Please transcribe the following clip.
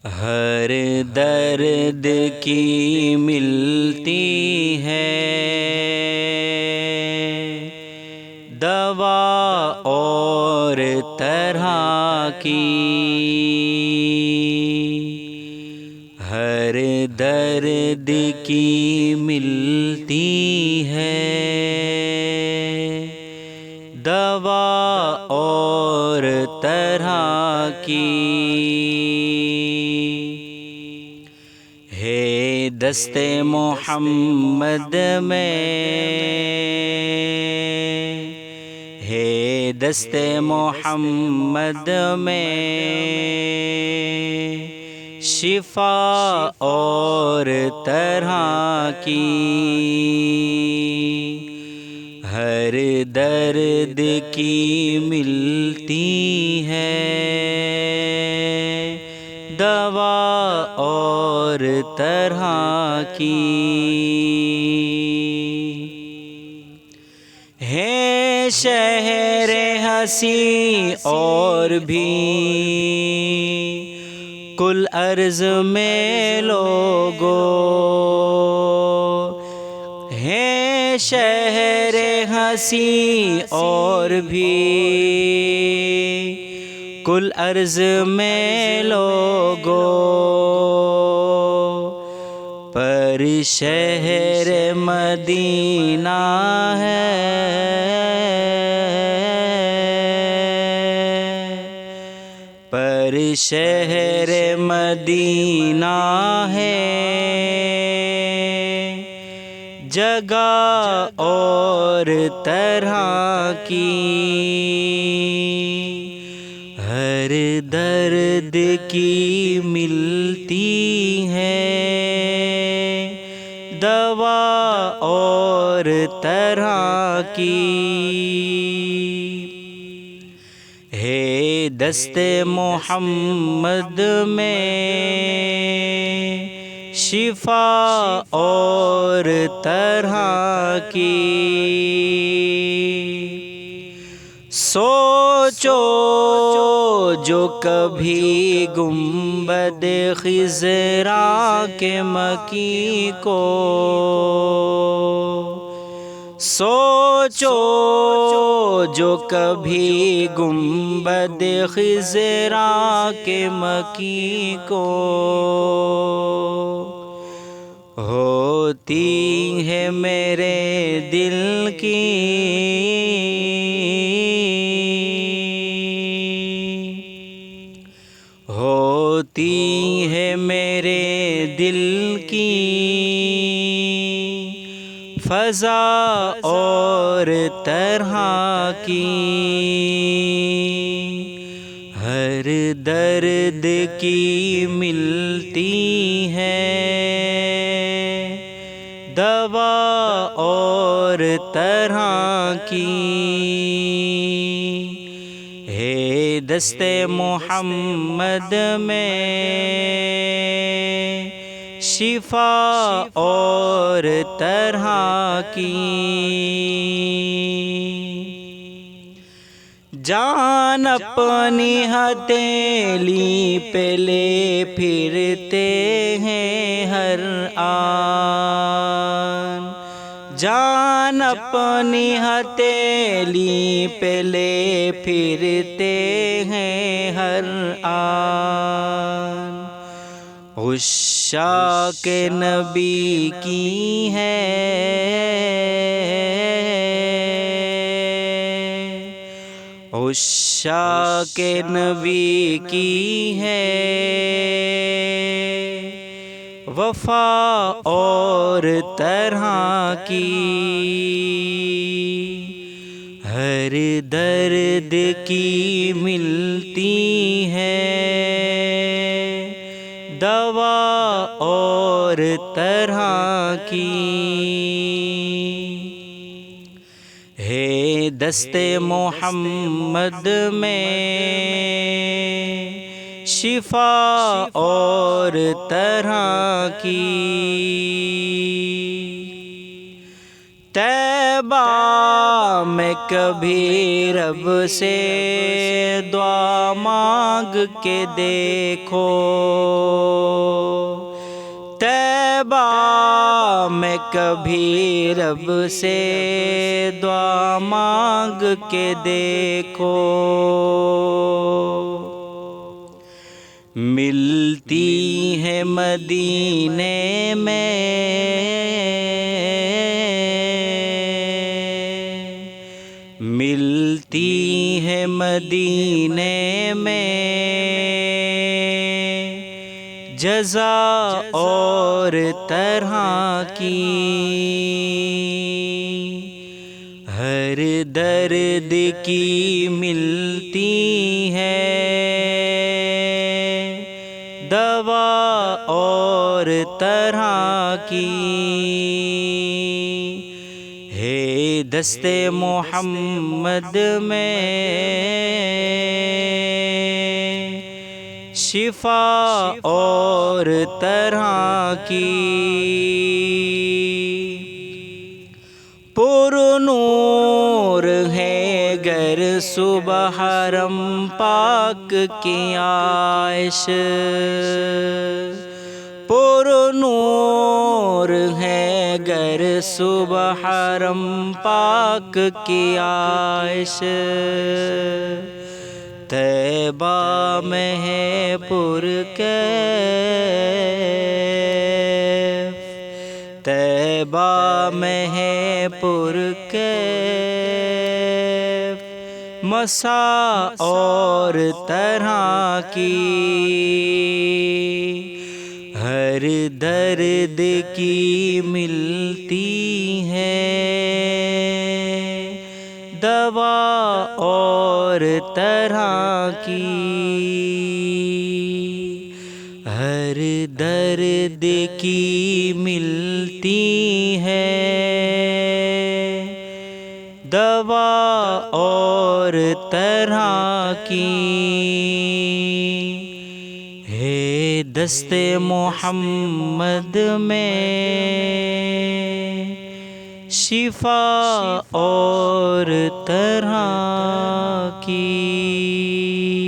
ہر درد کی ملتی ہے دوا اور طرح کی، ہر درد کی ملتی ہے دوا اور طرح کی، ہے دست محمد میں، ہے دست محمد میں شفا اور طرح کی، ہر درد کی ملتی ہے دوا اور طرح کی، ہے شہر ہنسی اور بھی کل عرض میں لوگو، ہے شہر ہنسی اور بھی کل عرض میں لوگو، پر شہر مدینہ ہے، پر شہر مدینہ ہے جگہ اور طرح کی، ہر درد کی ملتی ہے دوا اور طرح کی، ہے دست محمد میں شفا اور طرح کی، سوچو جو کبھی گنبد خضرا کے مکی کو، سوچو جو کبھی گنبد خضرا کے مکی کو، ہوتی ہے میرے دل کی ہوتی ہے میرے دل کی فضا اور طرح کی، ہر درد کی ملتی ہے دوا اور طرح کی، ہے دست محمد میں شفا اور طرح کی، جان اپنی ہتھیلی پہ لے پھرتے ہیں ہر آن، جان اپنی ہتھیلی پہ لے پھرتے ہیں ہر آن، عشاق نبی کی ہے عشاق نبی کی ہے وفا اور طرح کی، ہر درد کی ملتی ہے دوا اور طرح کی، ہے دست محمد میں شفا اور طرح کی، طیبہ طیبہ میں کبھی رب سے دعا مانگ کے دیکھو، طیبہ میں کبھی رب سے دعا مانگ کے دیکھو، ملتی ہے مدینے میں، ملتی ہے مدینے میں جزا اور طرح کی، ہر درد کی ملتی ہے دوا اور طرح کی، ہے دست محمد میں شفا اور طرح کی، پر نور ہے گر صبح حرم پاک کی عائش، پر نور ہے گر صبح حرم پاک کی عائش، طیبہ میں ہے پر کیف، طیبہ میں ہے پر کیف مسا اور طرح کی، ہر درد کی ملتی ہے دوا اور طرح کی، ہر درد کی ملتی ہے دوا اور طرح کی، ہے دست محمد میں شفا اور طرح کی۔